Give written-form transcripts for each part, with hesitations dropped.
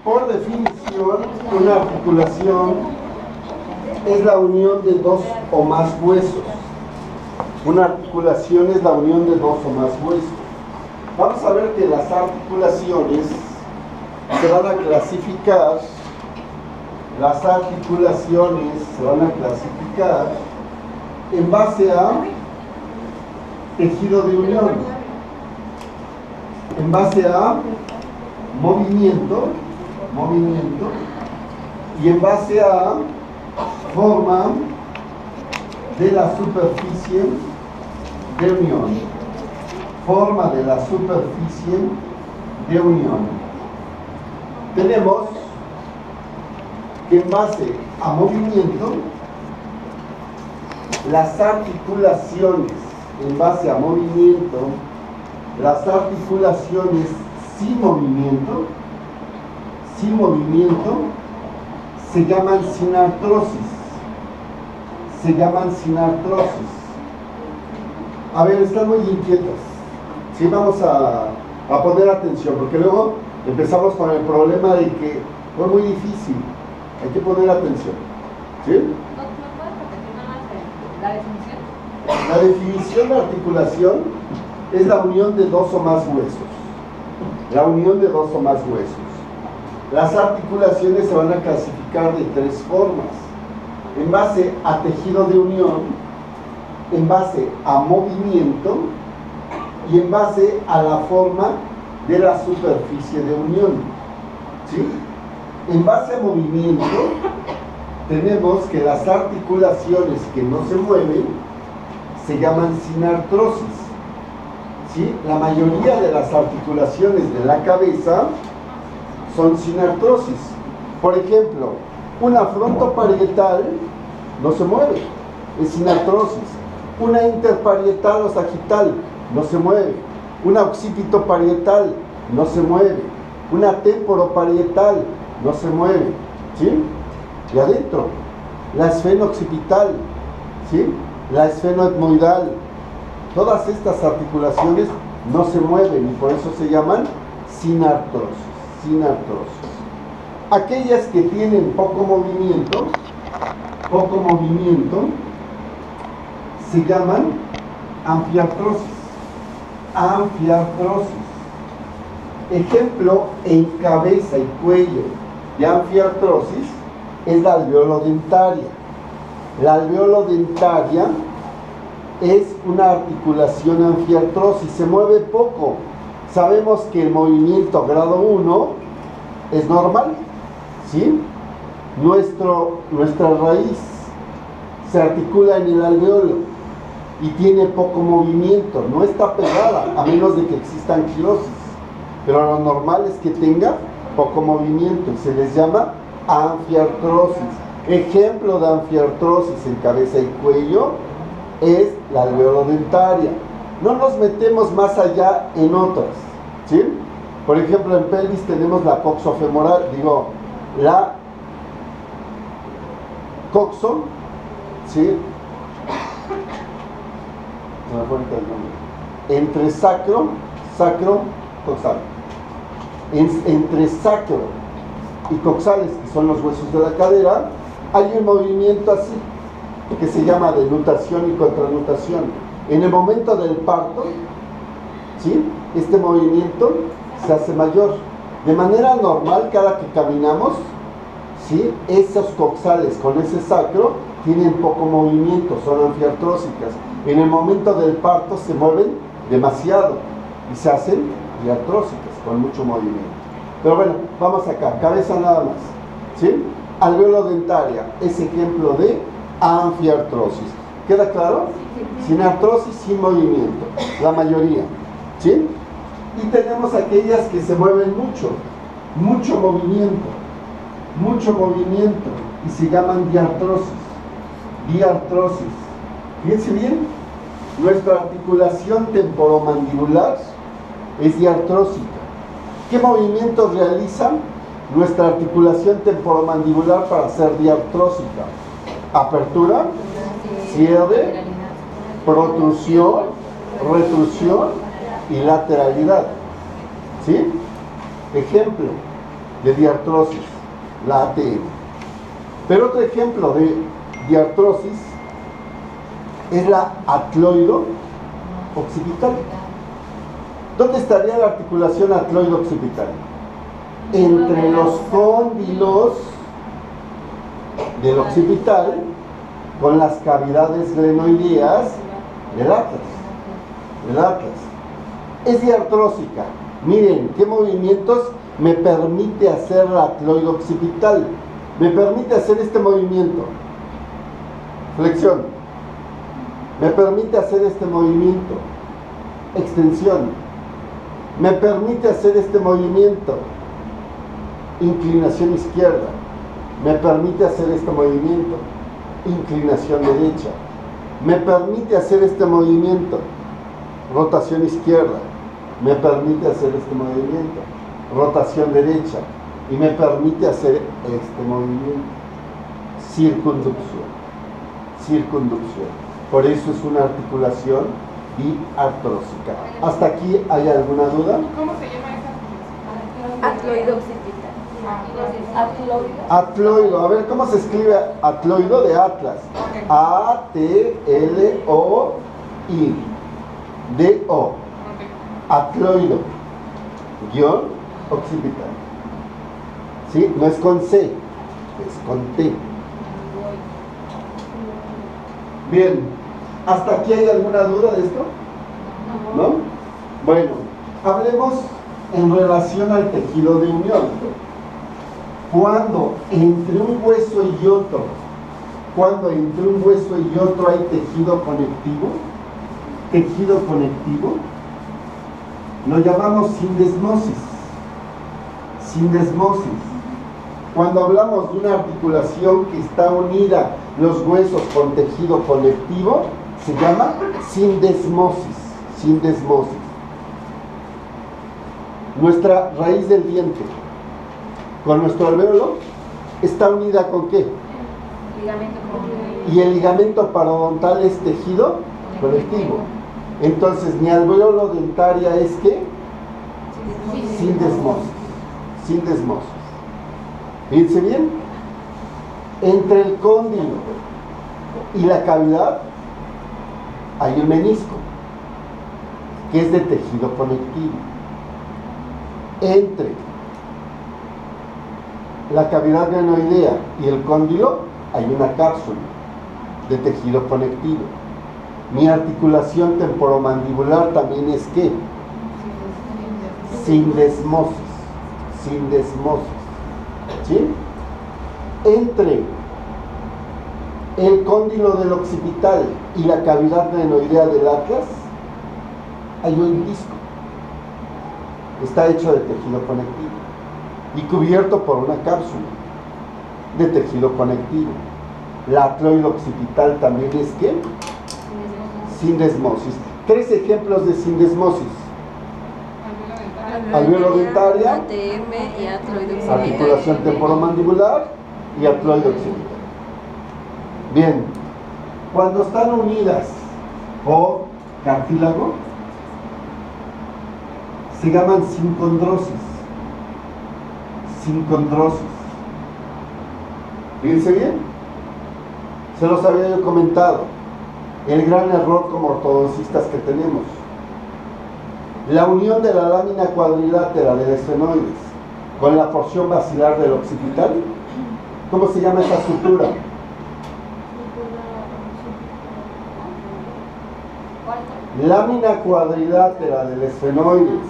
Por definición, una articulación es la unión de dos o más huesos. Una articulación es la unión de dos o más huesos. Vamos a ver que las articulaciones se van a clasificar. Las articulaciones se van a clasificar en base a tejido de unión, en base a movimiento, y en base a forma de la superficie de unión. Forma de la superficie de unión. Tenemos que en base a movimiento, las articulaciones, en base a movimiento, las articulaciones sin movimiento, se llaman sinartrosis. A ver, están muy inquietas. Sí, vamos a poner atención, porque luego empezamos con el problema de que fue muy difícil. Hay que poner atención. ¿Sí? ¿No puedes repetir nada más la definición? La definición de articulación es la unión de dos o más huesos. La unión de dos o más huesos. Las articulaciones se van a clasificar de tres formas: en base a tejido de unión, en base a movimiento y en base a la forma de la superficie de unión. ¿Sí? En base a movimiento, tenemos que las articulaciones que no se mueven se llaman sinartrosis. ¿Sí? La mayoría de las articulaciones de la cabeza son sinartrosis. Por ejemplo, una frontoparietal no se mueve, es sinartrosis. Una interparietal o sagital no se mueve. Una occipitoparietal no se mueve. Una temporoparietal no se mueve. ¿Sí? Y adentro, la esfeno-occipital, ¿sí? La esfenoetmoidal. Todas estas articulaciones no se mueven y por eso se llaman sinartrosis. Aquellas que tienen poco movimiento se llaman anfiartrosis. Ejemplo en cabeza y cuello de anfiartrosis es la alveolodentaria. La alveolodentaria es una articulación anfiartrosis, se mueve poco. Sabemos que el movimiento grado 1 es normal, ¿sí? Nuestra raíz se articula en el alveolo y tiene poco movimiento, no está pegada, a menos de que exista anquilosis, pero lo normal es que tenga poco movimiento y se les llama anfiartrosis. Ejemplo de anfiartrosis en cabeza y cuello es la alveolodentaria. No nos metemos más allá en otras, ¿sí? Por ejemplo, en pelvis tenemos la coxofemoral, la coxo, ¿sí? Entre sacro, coxal. Entre sacro y coxales, que son los huesos de la cadera, hay un movimiento así, que se llama denutación y contranutación. En el momento del parto, ¿sí? Este movimiento se hace mayor. De manera normal, cada que caminamos, ¿sí? Esos coxales con ese sacro tienen poco movimiento, son anfiartrósicas. En el momento del parto se mueven demasiado y se hacen diartrósicas con mucho movimiento. Pero bueno, vamos acá, cabeza nada más, ¿sí? Alveolodentaria es ejemplo de anfiartrosis. ¿Queda claro? Sinartrosis sin movimiento, la mayoría, ¿sí? Y tenemos aquellas que se mueven mucho movimiento y se llaman diartrosis. Fíjense bien, nuestra articulación temporomandibular es diartrósica. ¿Qué movimientos realiza nuestra articulación temporomandibular para ser diartrósica? Apertura, cierre, protrusión, retrusión y lateralidad. ¿Sí? Ejemplo, de diartrosis, la ATM. Pero otro ejemplo de diartrosis es la atloido occipital. ¿Dónde estaría la articulación atloido occipital? Entre los cóndilos del occipital con las cavidades glenoideas del atlas. Es diartrósica. Miren qué movimientos me permite hacer la atloido occipital. Me permite hacer este movimiento, flexión. Me permite hacer este movimiento, extensión. Me permite hacer este movimiento, inclinación izquierda. Me permite hacer este movimiento, inclinación derecha. Me permite hacer este movimiento, rotación izquierda. Me permite hacer este movimiento, rotación derecha. Y me permite hacer este movimiento, circunducción. Por eso es una articulación diartrósica. ¿Hasta aquí hay alguna duda? ¿Cómo se llama esa? Atloido occipital. Atloido. A ver, ¿cómo se escribe atloido de Atlas? A-T-L-O-I D-O. Atloido. Guión occipital. ¿Sí? No es con C, es con T. Bien, ¿hasta aquí hay alguna duda de esto? ¿No? Bueno, hablemos en relación al tejido de unión. Cuando entre un hueso y otro hay tejido conectivo, lo llamamos sindesmosis. Cuando hablamos de una articulación que está unida los huesos con tejido conectivo, se llama sindesmosis. Nuestra raíz del diente con nuestro alvéolo está unida ¿con qué? Ligamento. Y el ligamento parodontal es tejido conectivo. Entonces, mi alvéolo dentaria es ¿qué? Sindesmosis. Fíjense bien, entre el cóndilo y la cavidad hay un menisco, que es de tejido conectivo. Entre la cavidad glenoidea y el cóndilo hay una cápsula de tejido conectivo. Mi articulación temporomandibular también es ¿qué? Sindesmosis. ¿Sí? Entre el cóndilo del occipital y la cavidad glenoidea del atlas hay un disco. Está hecho de tejido conectivo y cubierto por una cápsula de tejido conectivo. La atloido occipital también es ¿qué? Sindesmosis. 3 ejemplos de sindesmosis: alvéolo dentaria, ATM y atloido occipital. articulación temporomandibular y atloido occipital. Bien, cuando están unidas por cartílago, se llaman sincondrosis. Fíjense bien, se los había yo comentado, el gran error como ortodoncistas que tenemos. La unión de la lámina cuadrilátera del esfenoides con la porción basilar del occipital, ¿cómo se llama esa sutura? Lámina cuadrilátera del esfenoides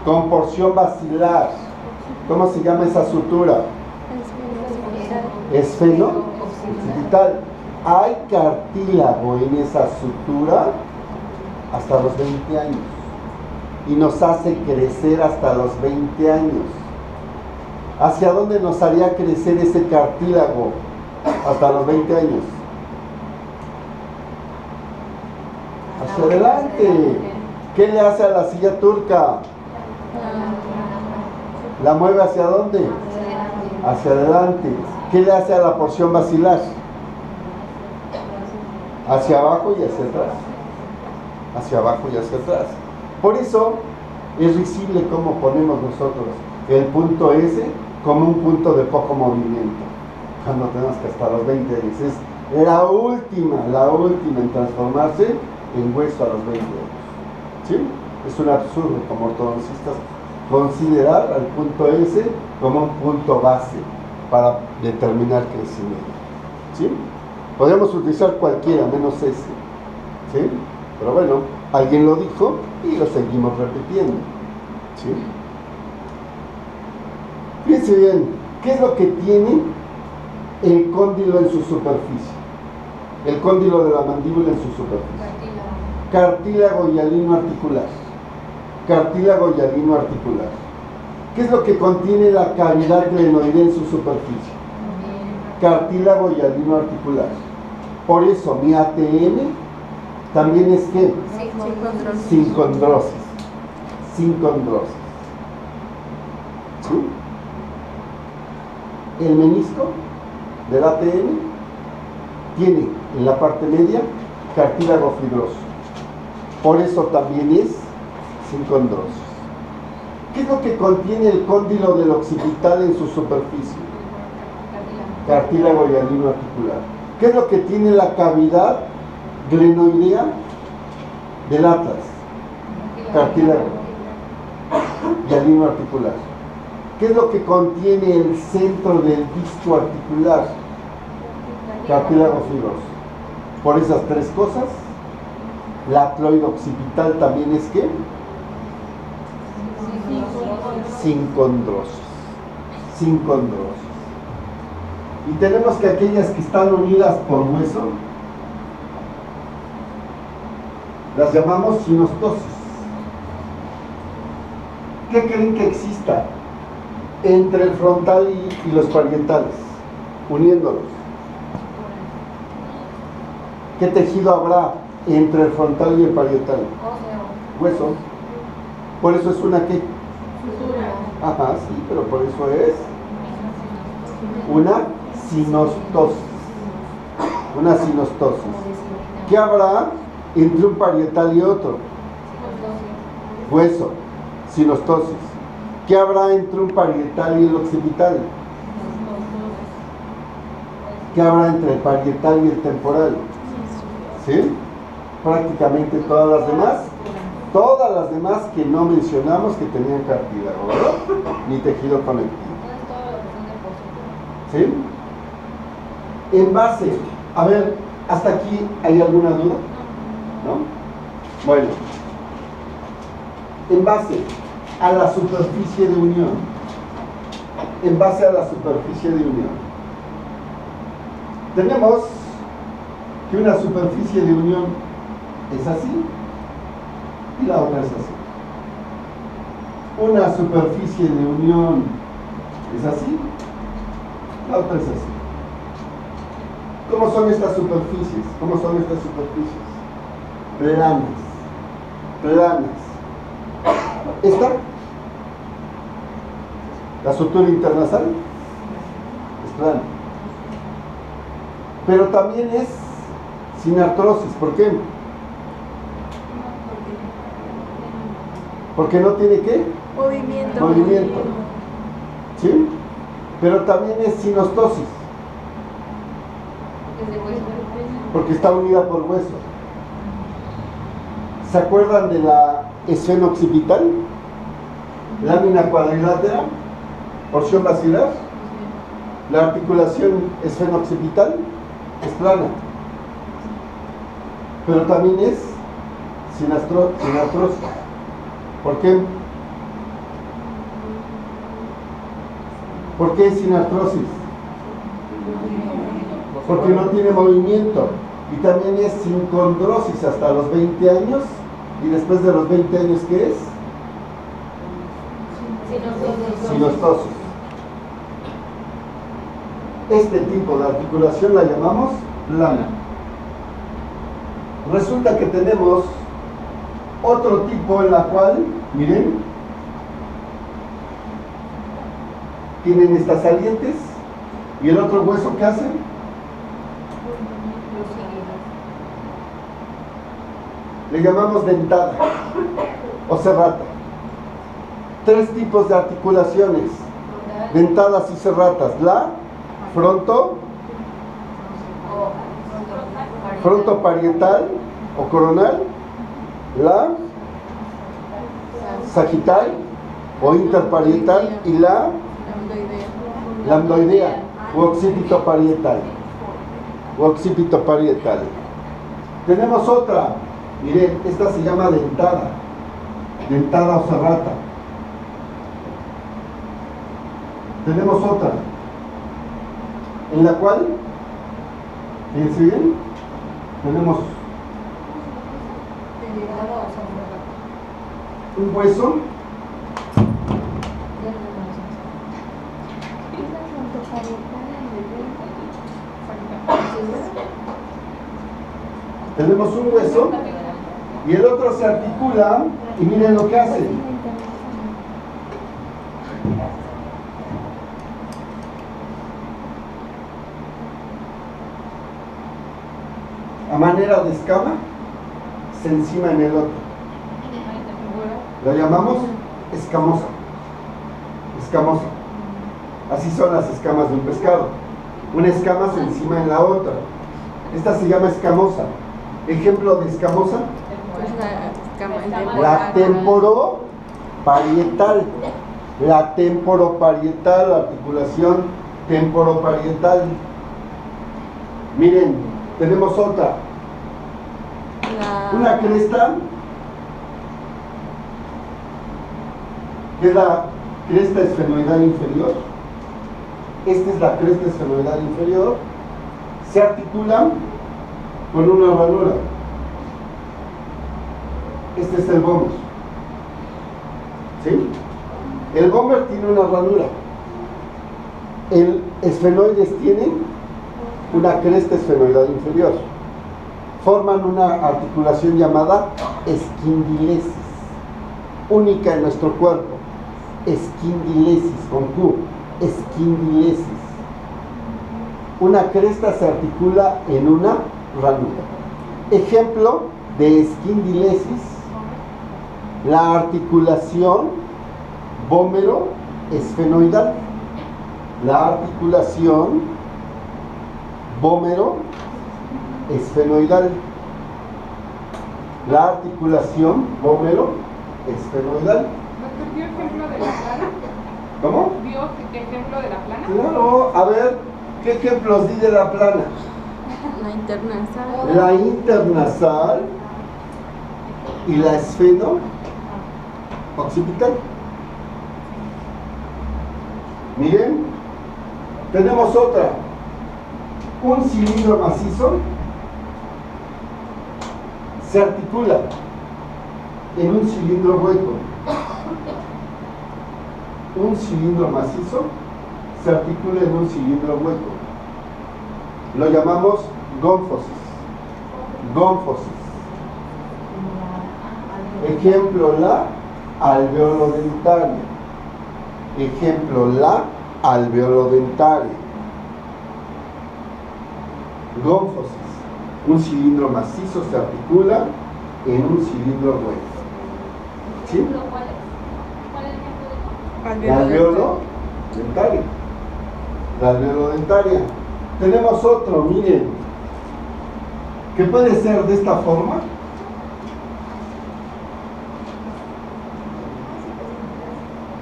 con porción basilar, ¿cómo se llama esa sutura? Esfeno occipital. Hay cartílago en esa sutura hasta los 20 años y nos hace crecer hasta los 20 años. ¿Hacia dónde nos haría crecer ese cartílago hasta los 20 años? Hacia adelante. ¿Qué le hace a la silla turca? ¿La mueve hacia dónde? Hacia adelante. ¿Qué le hace a la porción basilar? Hacia abajo y hacia atrás. Hacia abajo y hacia atrás. Por eso es risible cómo ponemos nosotros el punto S como un punto de poco movimiento, cuando tenemos que hasta los 20 años. Es la última en transformarse en hueso a los 20 años. ¿Sí? Es un absurdo como ortodoncistas considerar al punto S como un punto base para determinar crecimiento. ¿Sí? Podemos utilizar cualquiera menos ese. ¿Sí? Pero bueno, alguien lo dijo y lo seguimos repitiendo. ¿Sí? Fíjense bien, ¿qué es lo que tiene el cóndilo en su superficie? El cóndilo de la mandíbula en su superficie. Cartílago hialino articular. Cartílago hialino articular. ¿Qué es lo que contiene la cavidad glenoidea en su superficie? Cartílago hialino articular. Por eso mi ATM también es ¿qué? Sincondrosis. Sincondrosis. ¿Sí? El menisco del ATM tiene en la parte media cartílago fibroso. Por eso también es sincondrosis. ¿Qué es lo que contiene el cóndilo del occipital en su superficie? Cartílago hialino articular. ¿Qué es lo que tiene la cavidad glenoidea del atlas? Cartílago hialino articular. ¿Qué es lo que contiene el centro del disco articular? Cartílago fibroso. Por esas tres cosas, la atloide occipital también es ¿qué? Sincondrosis. Sincondrosis. Y tenemos que aquellas que están unidas por hueso, las llamamos sinostosis. ¿Qué creen que exista entre el frontal y los parietales, uniéndolos? ¿Qué tejido habrá entre el frontal y el parietal? Hueso. Por eso es una ¿qué? Ajá, sí, pero por eso es una sinostosis. Una sinostosis. ¿Qué habrá entre un parietal y otro? Hueso. Sinostosis. ¿Qué habrá entre un parietal y el occipital? ¿Qué habrá entre el parietal y el temporal? ¿Sí? Prácticamente todas las demás que no mencionamos que tenían cartílago, ¿verdad? Ni tejido conectivo. ¿Sí? En base, a ver, ¿hasta aquí hay alguna duda? ¿No? Bueno, en base a la superficie de unión, tenemos que una superficie de unión es así y la otra es así. Una superficie de unión es así, la otra es así. ¿Cómo son estas superficies? Planas. Esta, la sutura internasal, es plana. Pero también es sin artrosis. ¿Por qué? Porque no tiene ¿qué? Movimiento. ¿Sí? Pero también es sinostosis. Porque está unida por hueso. ¿Se acuerdan de la esfeno occipital? Lámina cuadrilátera, porción basilar. La articulación esfeno occipital es plana. Pero también es sin artrosis. ¿Por qué? ¿Por qué es sin artrosis? Porque no tiene movimiento. Y también es sincondrosis hasta los 20 años. Y después de los 20 años, ¿qué es? Sinostosis. Este tipo de articulación la llamamos plana. Resulta que tenemos otro tipo en la cual, miren, tienen estas salientes y el otro hueso que hace le llamamos dentada o serrata. Tres tipos de articulaciones: Dentadas y cerratas. La frontoparietal o coronal. La sagital o interparietal. Y la lambdoidea o occipitoparietal. Tenemos otra. Miren, esta se llama dentada. Dentada o serrata. Tenemos otra, en la cual, fíjense bien, tenemos un hueso y el otro se articula y miren lo que hace. A manera de escama, se encima en el otro. Lo llamamos escamosa. Así son las escamas de un pescado. Una escama se encima en la otra. Esta se llama escamosa. Ejemplo de escamosa. La temporoparietal. Articulación temporoparietal. Miren, tenemos otra. Una cresta, que es la cresta esfenoidal inferior. Esta es la cresta esfenoidal inferior. Se articula con una ranura. Este es el vómer. ¿Sí? El vómer tiene una ranura. El esfenoides tiene una cresta esfenoidal inferior. Forman una articulación llamada esquindilesis, única en nuestro cuerpo. Esquindilesis, con Q, esquindilesis. Una cresta se articula en una ranura. Ejemplo de esquindilesis, la articulación vómero-esfenoidal. La articulación vómero-esfenoidal. La articulación vómero-esfenoidal. ¿Vio ejemplo de la plana? ¿Cómo? ¿Vio ejemplo de la plana? Claro, a ver, ¿qué ejemplos di de la plana? La internasal. La internasal y la esfeno-occipital. Miren, tenemos otra. Un cilindro macizo se articula en un cilindro hueco. Un cilindro macizo se articula en un cilindro hueco. Lo llamamos gónfosis. Ejemplo, la alveolodentaria. Gónfosis. Un cilindro macizo se articula en un cilindro hueco. ¿Sí? ¿Cuál es el ejemplo de La alveolodentaria. Tenemos otro, miren, que puede ser de esta forma.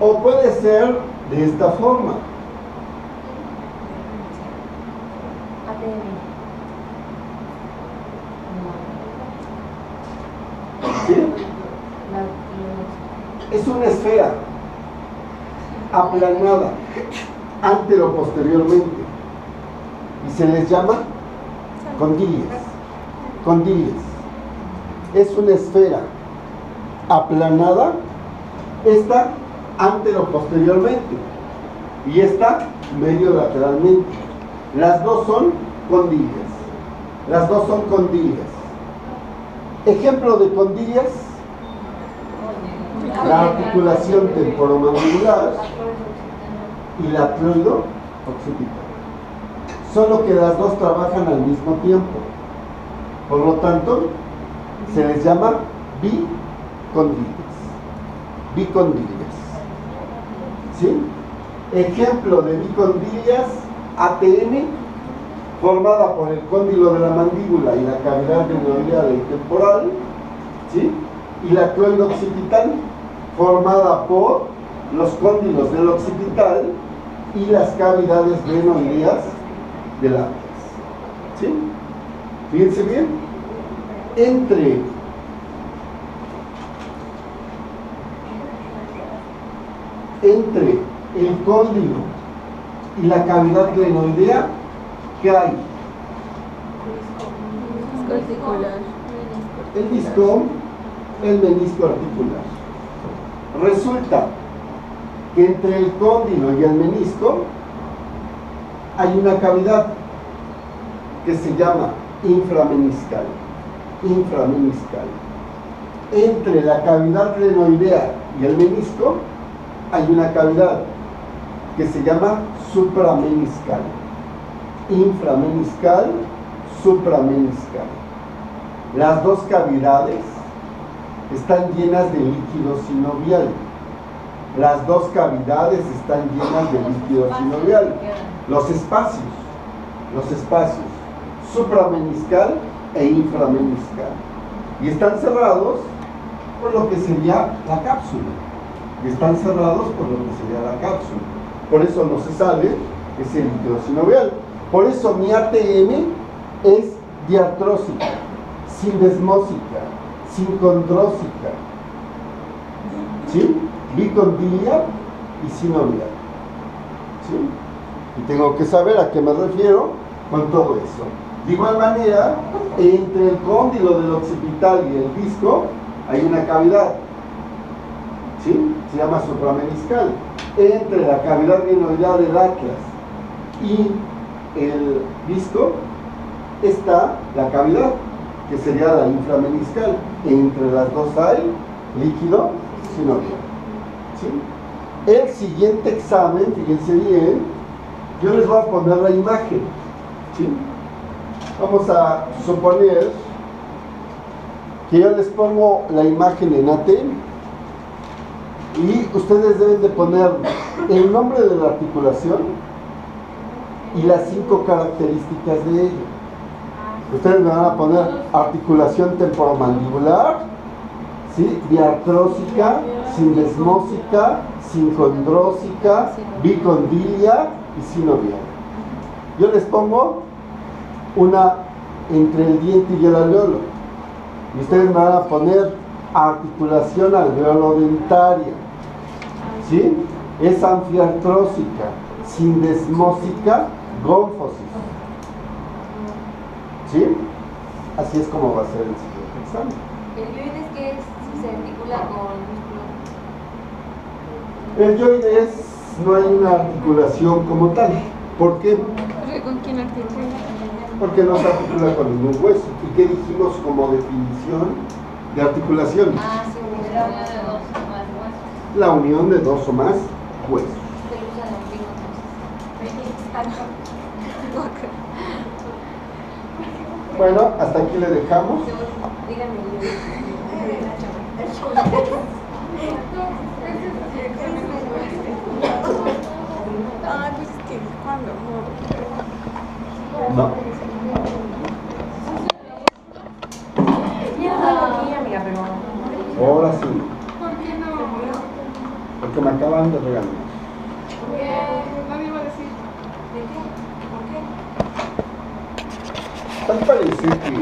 O puede ser de esta forma. ¿Sí? Es una esfera aplanada antero-posteriormente y se les llama condilias. Es una esfera aplanada, esta antero-posteriormente y esta medio-lateralmente. Las dos son condilias. Ejemplo de condilias: la articulación temporomandibular y la cloido-occipital. Solo que las dos trabajan al mismo tiempo. Por lo tanto, se les llama bicondilias. ¿Sí? Ejemplo de bicondilias ATM, formada por el cóndilo de la mandíbula y la cavidad glenoidal y temporal, ¿sí? Y la cloida occipital, formada por los cóndilos del occipital y las cavidades glenoideas del atlas, ¿sí? Fíjense bien, entre el cóndilo y la cavidad glenoidea, ¿qué hay? Menisco articular. El disco, el menisco articular. Resulta que entre el cóndilo y el menisco hay una cavidad que se llama inframeniscal. Inframeniscal. Entre la cavidad glenoidea y el menisco hay una cavidad que se llama suprameniscal. Inframeniscal, suprameniscal. Las dos cavidades están llenas de líquido sinovial. Las dos cavidades están llenas de líquido sinovial. Los espacios, suprameniscal e inframeniscal. Y están cerrados por lo que sería la cápsula. Por eso no se sale ese líquido sinovial. Por eso mi ATM es diartrósica, sindesmósica, sincondrósica, ¿sí? Bicondilia y sinovial, ¿sí? Y tengo que saber a qué me refiero con todo eso. De igual manera, entre el cóndilo del occipital y el disco hay una cavidad, ¿sí? Se llama suprameniscal. Entre la cavidad glenoidal del atlas y el disco está la cavidad, que sería la inframeniscal. Entre las dos hay líquido sinovial, ¿sí? El siguiente examen, fíjense bien, yo les voy a poner la imagen, ¿sí? Vamos a suponer que yo les pongo la imagen en ATM y ustedes deben de poner el nombre de la articulación y las 5 características de ella. Ustedes me van a poner articulación temporomandibular, ¿sí? Diartrósica, sindesmósica, sincondrósica, bicondilia y sinovial. Yo les pongo una entre el diente y el alveolo. Y ustedes me van a poner articulación alveolo-dentaria, ¿sí? Es anfiartrósica, sindesmósica, gónfosis, ¿sí? Así es como va a ser el siguiente examen. ¿El yoides qué es? Si se articula con músculo. El yoides no hay una articulación como tal. ¿Por qué? Porque ¿con quién articula? Porque no se articula con ningún hueso. ¿Y qué dijimos como definición de articulación? Ah, sí, la unión de dos o más huesos. La unión de dos o más huesos. Se usa el ombligo entonces. Bueno, hasta aquí le dejamos. Díganme. Ay, pues es que cuando No. Amiga, pero... Ahora sí. ¿por qué no? Porque me acaban de regañar. Nadie va a decir. ¿De qué? ¿Por qué? Tal parece que